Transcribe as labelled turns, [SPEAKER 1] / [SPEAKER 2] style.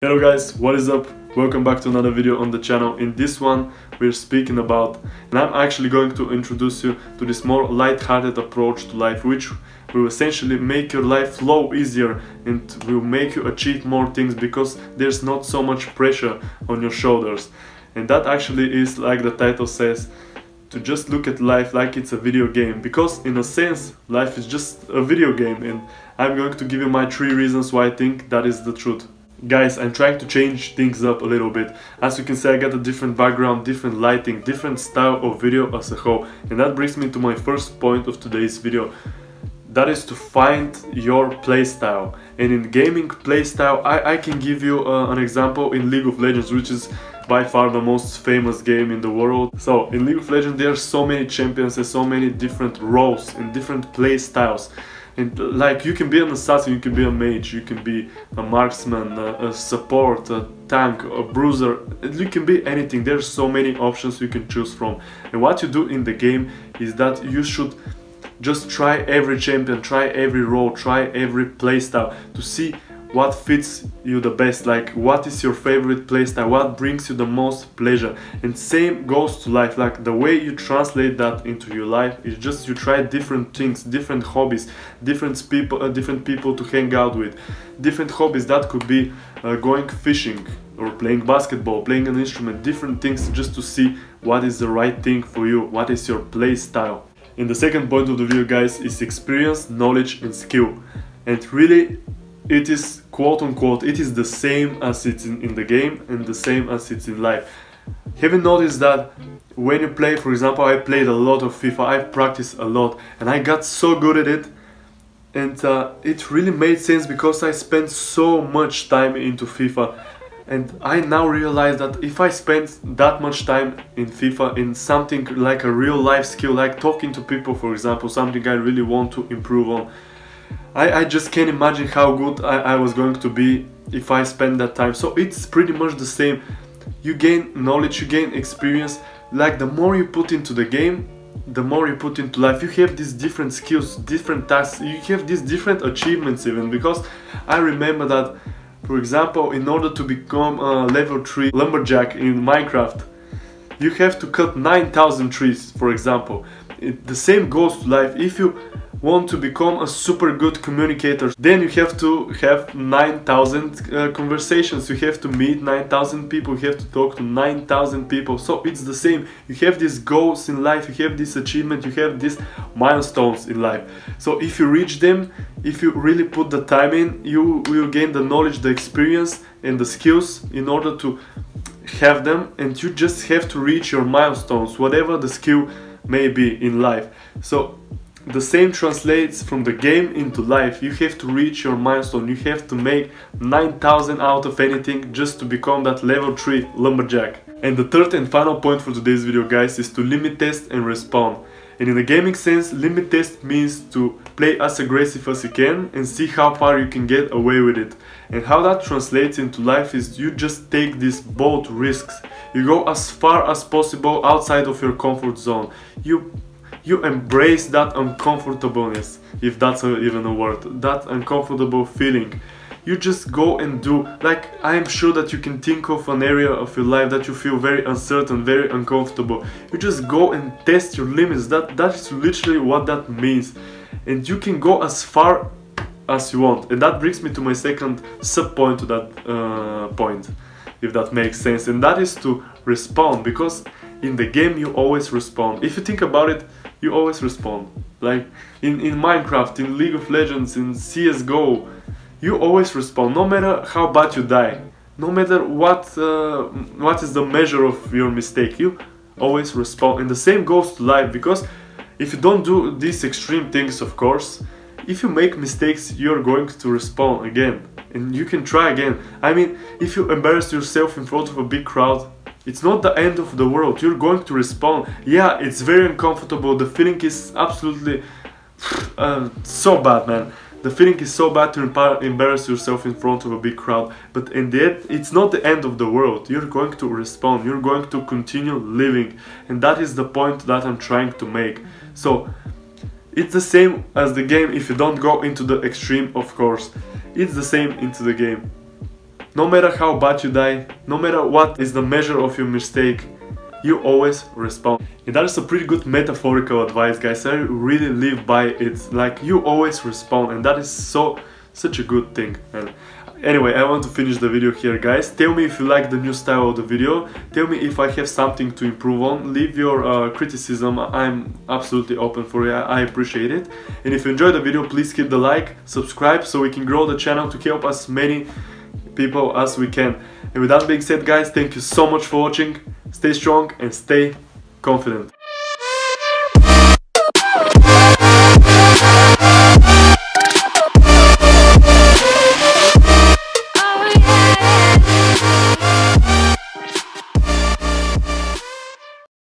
[SPEAKER 1] Hello guys, what is up? Welcome back to another video on the channel. In this one we're speaking about, and I'm actually going to introduce you to this more light-hearted approach to life, which will essentially make your life flow easier and will make you achieve more things because there's not so much pressure on your shoulders. And that actually is, like the title says, to just look at life like it's a video game, because in a sense life is just a video game, and I'm going to give you my 3 reasons why I think that is the truth. Guys, I'm trying to change things up a little bit. As you can see, I got a different background, different lighting, different style of video as a whole. And that brings me to my first point of today's video. That is to find your playstyle. And in gaming playstyle, I can give you an example in League of Legends, which is by far the most famous game in the world. So in League of Legends there are so many champions and so many different roles and different playstyles. And like, you can be an assassin, you can be a mage, you can be a marksman, a support, a tank, a bruiser, you can be anything. There's so many options you can choose from. And what you do in the game is that you should just try every champion, try every role, try every playstyle to see what fits you the best, like what is your favorite playstyle, what brings you the most pleasure. And same goes to life, like the way you translate that into your life is just you try different things, different hobbies, different people to hang out with, different hobbies. That could be going fishing or playing basketball, playing an instrument, different things, just to see what is the right thing for you, what is your playstyle. And the second point of the video, guys, is experience, knowledge and skill. And really, it is quote unquote, it is the same as it's in the game and the same as it's in life. Have you noticed that when you play, for example, I played a lot of FIFA, I practiced a lot and I got so good at it, and it really made sense because I spent so much time into FIFA. And I now realize that if I spend that much time in FIFA in something like a real life skill, like talking to people, for example, something I really want to improve on, I just can't imagine how good I was going to be if I spend that time. So it's pretty much the same. You gain knowledge, you gain experience. Like, the more you put into the game, the more you put into life. You have these different skills, different tasks, you have these different achievements even. Because I remember that, for example, in order to become a level 3 lumberjack in Minecraft, you have to cut 9,000 trees, for example. The same goes to life. If you want to become a super good communicator, then you have to have 9,000 conversations, you have to meet 9,000 people, you have to talk to 9,000 people. So it's the same. You have these goals in life, you have this achievement, you have these milestones in life. So if you reach them, if you really put the time in, you will gain the knowledge, the experience and the skills in order to have them. And you just have to reach your milestones, whatever the skill may be in life. So the same translates from the game into life. You have to reach your milestone, you have to make 9,000 out of anything just to become that level 3 lumberjack. And the third and final point for today's video, guys, is to limit test and respawn. And in the gaming sense, limit test means to play as aggressive as you can and see how far you can get away with it. And how that translates into life is you just take these bold risks. You go as far as possible outside of your comfort zone. You embrace that uncomfortableness, if that's even a word, that uncomfortable feeling. You just go and do. Like, I am sure that you can think of an area of your life that you feel very uncertain, very uncomfortable. You just go and test your limits. That is literally what that means. And you can go as far as you want. And that brings me to my second sub point to that point, if that makes sense. And that is to respawn, because in the game you always respawn. If you think about it, you always respawn. Like in Minecraft, in League of Legends, in CSGO, you always respawn, no matter how bad you die, no matter what is the measure of your mistake, you always respawn. And the same goes to life, because if you don't do these extreme things, of course, if you make mistakes, you're going to respawn again, and you can try again. I mean, if you embarrass yourself in front of a big crowd, it's not the end of the world, you're going to respawn. Yeah, it's very uncomfortable, the feeling is absolutely so bad, man. The feeling is so bad to embarrass yourself in front of a big crowd, but in the end, it's not the end of the world. You're going to respawn, you're going to continue living, and that is the point that I'm trying to make. So it's the same as the game if you don't go into the extreme, of course. It's the same into the game. no matter how bad you die, no matter what is the measure of your mistake, you always respawn. And that is a pretty good metaphorical advice, guys. I really live by it. Like, you always respawn, and that is such a good thing. And anyway, I want to finish the video here, guys. Tell me if you like the new style of the video. Tell me if I have something to improve on. Leave your criticism. I'm absolutely open for it. I appreciate it. And if you enjoyed the video, please hit the like, subscribe, so we can grow the channel to help as many people as we can. And with that being said, guys, thank you so much for watching. Stay strong and stay confident.